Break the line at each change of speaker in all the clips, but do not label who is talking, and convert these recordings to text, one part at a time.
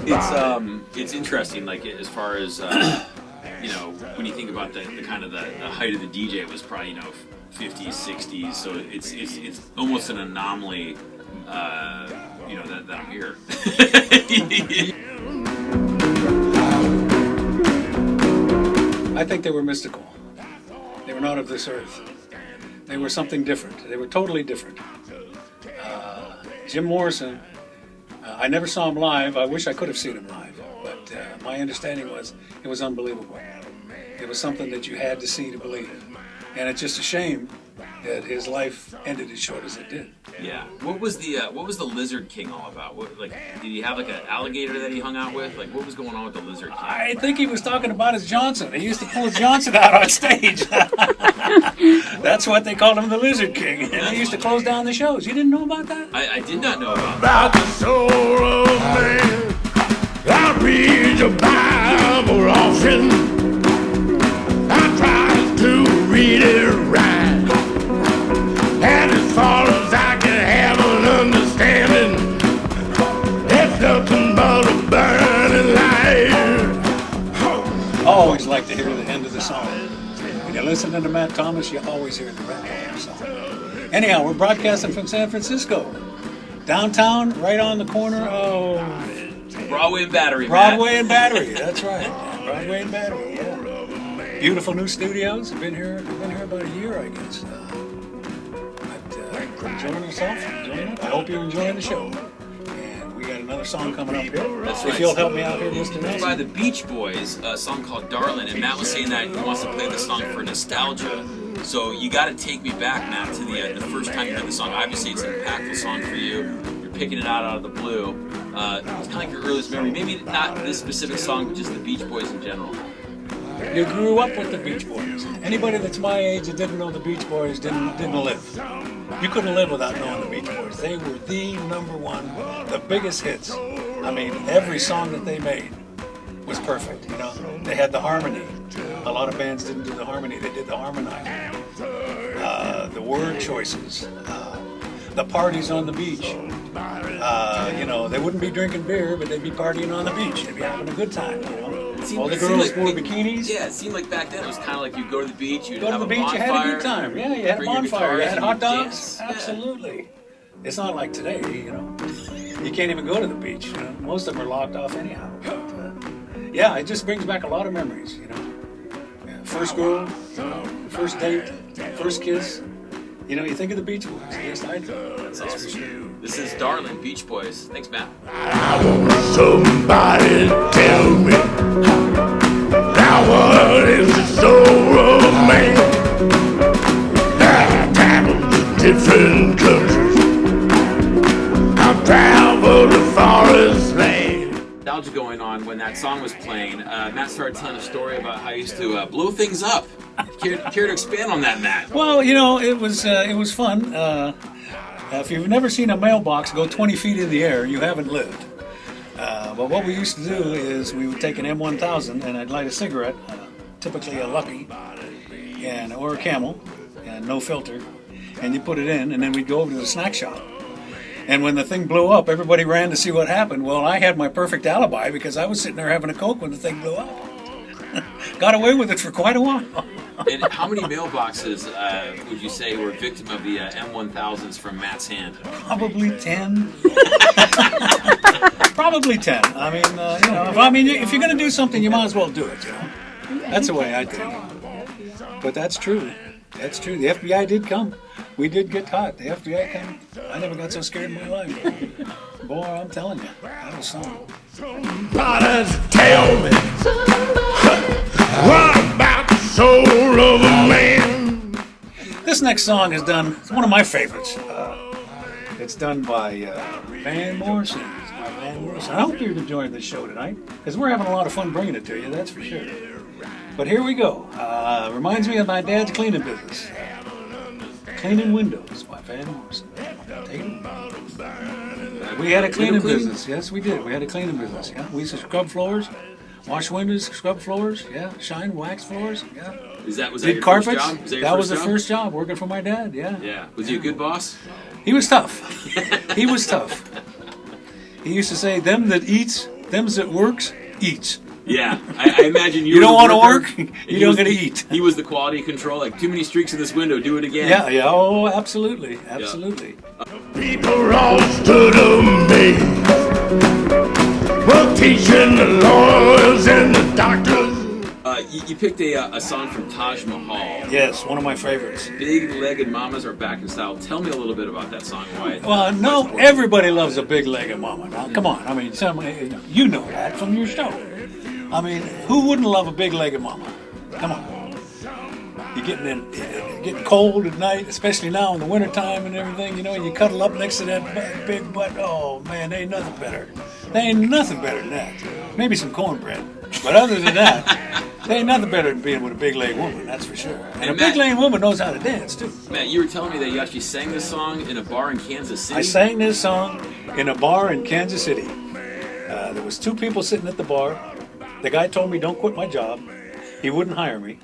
It's interesting, like as far as when you think about the kind of the height of the DJ, it was probably 50s, 60s. So it's almost an anomaly, that I'm here.
I think they were mystical. They were not of this earth. They were something different. They were totally different. Jim Morrison, I never saw him live. I wish I could have seen him live. But my understanding was it was unbelievable. It was something that you had to see to believe. And it's just a shame that his life ended as short as it did.
Yeah. What was the Lizard King all about? Did he have like an alligator that he hung out with? Like, what was going on with the Lizard King?
I think he was talking about his Johnson. He used to pull his Johnson out on stage. That's what they called him, the Lizard King. And he used to close down the shows. You didn't know about that?
I did not know about that.
About the soul of man, I read your Bible often. I try to read it right. And as far as I can have an understanding, it's nothing but a burning light.
I always like to hear the end of the song. When you're listening to Matt Thomas, you always hear the end of the song. Anyhow, we're broadcasting from San Francisco. Downtown, right on the corner of
Broadway and Battery.
Broadway and Battery, that's right. Broadway and Battery, yeah. Beautiful new studios. I've been here about a year, I guess. Enjoying yourself? Enjoying it? I hope you're enjoying the show. And we got another song coming up here.
That's right.
If you'll help me out here, Mr.
It's
Nelson.
by the Beach Boys, a song called Darlin', and Matt was saying that he wants to play the song for nostalgia. So you got to take me back, Matt, to the first time you heard the song. Obviously, it's an impactful song for you. You're picking it out of the blue. It's kind of like your earliest memory. Maybe not this specific song, but just the Beach Boys in general.
You grew up with the Beach Boys. Anybody that's my age that didn't know the Beach Boys didn't live. You couldn't live without knowing the Beach Boys. They were the number one, the biggest hits. I mean, every song that they made was perfect. They had the harmony. A lot of bands didn't do the harmony; they did the harmonizing. The word choices, the parties on the beach. They wouldn't be drinking beer, but they'd be partying on the beach. They'd be having a good time. All the girls wore bikinis.
Yeah, it seemed like back then it was kind of like you'd go to the beach, you'd
go to the beach, you had a good time. Yeah, you had a bonfire, you had hot dogs. Absolutely. Yeah. It's not like today, You can't even go to the beach. Most of them are locked off anyhow. But, it just brings back a lot of memories. First girl, first date, first kiss. You think of the Beach Boys. Yes, I do.
That's awesome. For sure. This is Darlin', Beach Boys. Thanks, Matt.
I want somebody to tell me now what is the soul of man. I've traveled to different countries. I've traveled to forest land.
Nostalgia going on when that song was playing. Matt started telling a story about how he used to blow things up. Care to expand on that, Matt?
Well, it was fun. If you've never seen a mailbox go 20 feet in the air, you haven't lived. But what we used to do is we would take an M1000 and I'd light a cigarette, typically a Lucky, or a Camel, and no filter, and you put it in, and then we'd go over to the snack shop. And when the thing blew up, everybody ran to see what happened. Well, I had my perfect alibi because I was sitting there having a Coke when the thing blew up. Got away with it for quite a while.
And how many mailboxes would you say were victim of the M1000s from Matt's hand?
Probably 10. Probably 10. If you're going to do something, you might as well do it. That's the way I think. But that's true. That's true. The FBI did come. We did get caught. The FBI came. I never got so scared in my life. Boy, I'm telling you, that was something.
Somebody tell me what about the soul of a man?
This next song is done. It's one of my favorites. It's done by Van Morrison. It's by Van Morrison. I hope you're enjoying this show tonight because we're having a lot of fun bringing it to you. That's for sure. But here we go. Reminds me of my dad's cleaning business. Cleaning windows by Van Morrison. Take it. We had a cleaning business. Yes, we did. We had a cleaning business. Yeah, we used to scrub floors, wash windows, scrub floors. Yeah, shine, wax floors. Yeah.
Was that
did
your
carpets?
First job?
That was the first job working for my dad. Yeah.
Yeah. Was he a good boss?
He was tough. He was tough. He used to say, "Them that eats Them's that works, eats.
Yeah, I imagine
You don't want to work, you don't get to eat.
He was the quality control, like too many streaks in this window, do it again.
Yeah, oh, absolutely, absolutely.
People rose to the maze. Well, teaching the lawyers and the doctors.
You picked a song from Taj Mahal.
Yes, one of my favorites.
Big-legged mamas are back in style. Tell me a little bit about that song. Why?
Well, no, everybody loves a big-legged mama. Now, come on. I mean, you know that from your show. I mean, who wouldn't love a big-legged mama? Come on. You're getting cold at night, especially now in the wintertime and everything, you know, and you cuddle up next to that big butt. Oh, man, there ain't nothing better. There ain't nothing better than that. Maybe some cornbread. But other than that, there ain't nothing better than being with a big-legged woman, that's for sure. And a big-legged woman knows how to dance, too.
Matt, you were telling me that you actually sang this song in a bar in Kansas City?
I sang this song in a bar in Kansas City. There was 2 people sitting at the bar. The guy told me, don't quit my job. He wouldn't hire me.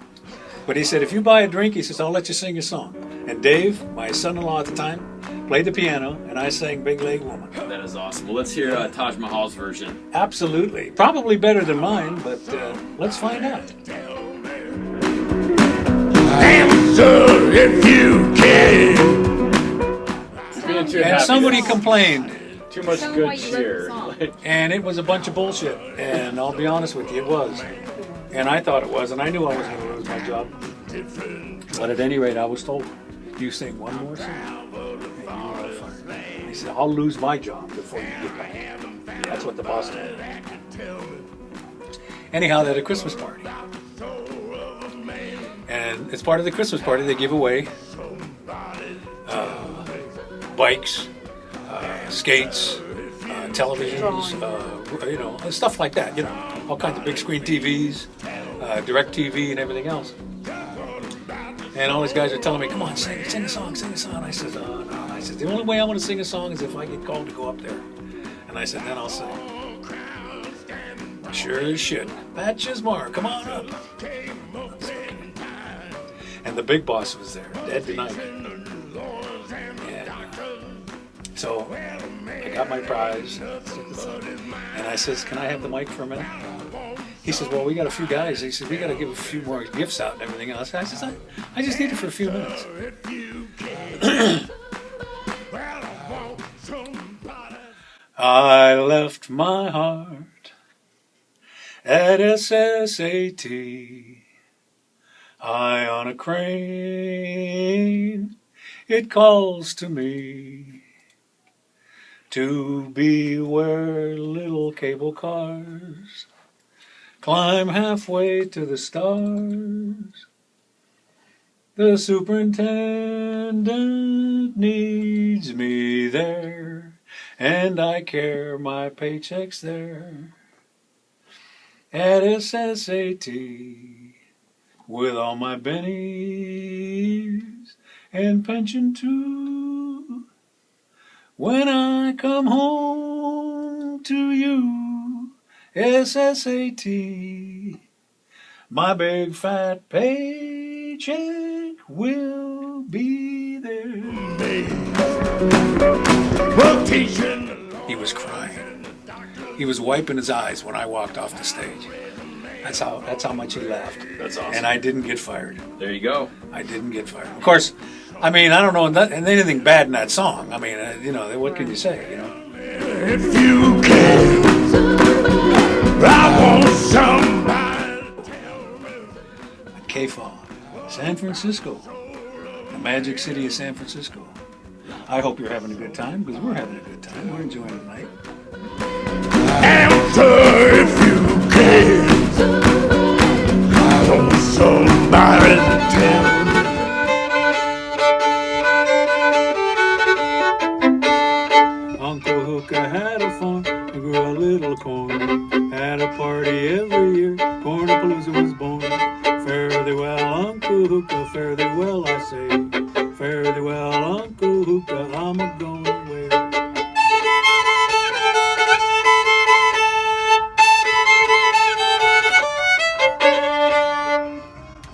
But he said, if you buy a drink, he says, I'll let you sing a song. And Dave, my son-in-law at the time, played the piano, and I sang Big Leg Woman.
That is awesome. Well, let's hear Taj Mahal's version.
Absolutely. Probably better than mine, but let's find out.
Answer if you can.
And somebody complained.
Too much good cheer.
And it was a bunch of bullshit. And I'll be honest with you, it was. And I thought it was, and I knew I wasn't going to lose my job. But at any rate, I was told, you sing one more song, and you are fired. He said, I'll lose my job before you get back. That's what the boss told me. Anyhow, they had a Christmas party. And as part of the Christmas party, they give away bikes, skates, televisions, stuff like that, all kinds of big screen TVs, direct TV and everything else. And all these guys are telling me, come on, sing a song. I said, oh, no. I said, the only way I want to sing a song is if I get called to go up there. And I said, then I'll sing. Sure as shit. Patches Mark, come on up. And the big boss was there, dead tonight. So I got my prize, and I says, can I have the mic for a minute? He says, well, we got a few guys. He says, we got to give a few more gifts out and everything else. I says, I just need it for a few minutes. I left my heart at SSAT, high on a crane. It calls to me to be where little cable cars climb halfway to the stars. The superintendent needs me there, and I care my paycheck's there. At SSAT, with all my bennies and pension too. When I come home to you, SSAT, my big fat paycheck will be there. He was crying. He was wiping his eyes when I walked off the stage. That's how much he laughed.
That's awesome.
And I didn't get fired.
There you go.
I didn't get fired. Of course, I mean, I don't know anything bad in that song. I mean, what can you say,
If you can, I want somebody.
KFOG, San Francisco, the magic city of San Francisco. I hope you're having a good time, because we're having a good time. We're enjoying the night.
Answer if you can. I want somebody to tell.
Uncle Hooker had a farm and grew a little corn. Had a party every year, Cornapalooza was born. Fare thee well, Uncle Hooker, fare thee well, I say. Fare thee well, Uncle Hooker, I'm a-going away.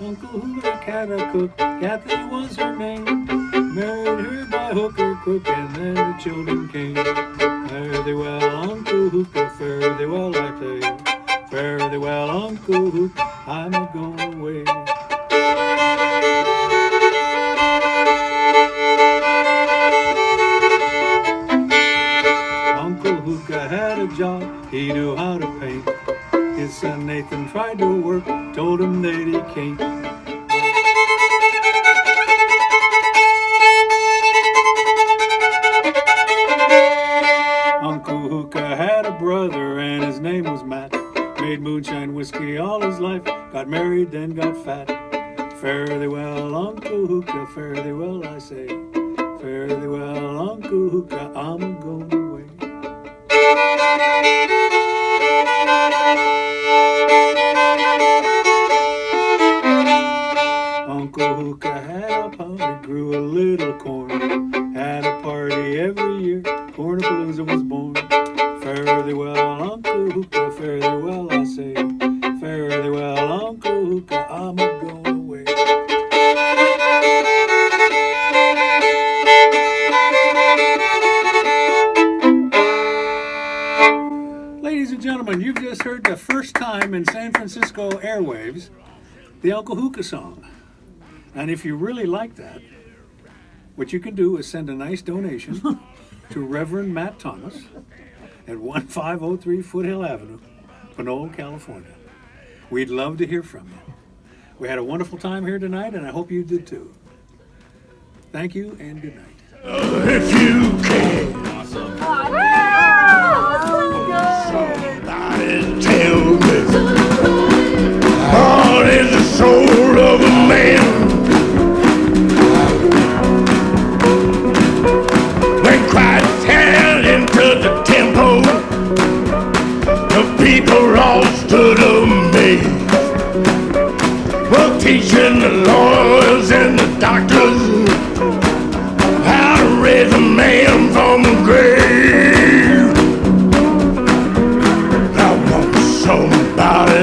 Uncle Hooker had a cook, Kathy was her name. Married her by hook or crook, and then the children came. Fare thee well, Uncle Uncle Hookah, fare thee well, I tell you. Fare thee well, Uncle Hookah, I'm a going away. Uncle Hookah had a job, he knew how to paint. His son Nathan tried to work, told him that he can't. Uncle Hookah had a brother and his name was Matt. Made moonshine whiskey all his life, got married then got fat. Fare thee well, Uncle Hookah, fare thee well, I say. Fare thee well, Uncle Hookah, I'm a going away. Uncle Hookah had a pony, grew a little corn. Had a party every year, Cornapalooza was born. Fare thee well, Uncle Hookah, fare thee well, I say. Fare thee well, Uncle Hookah, I'm a going away. Ladies and gentlemen, you've just heard the first time in San Francisco airwaves the Uncle Hookah song. And if you really like that, what you can do is send a nice donation to Reverend Matt Thomas at 1503 Foothill Avenue, Pinole, California. We'd love to hear from you. We had a wonderful time here tonight, and I hope you did too. Thank you and good night.
If you can,
Awesome.
somebody tell me what is the soul of a man? When Christ had into the temple, the people all stood amazed. Well, teaching the lawyers and the doctors how to raise a man from the grave. I want somebody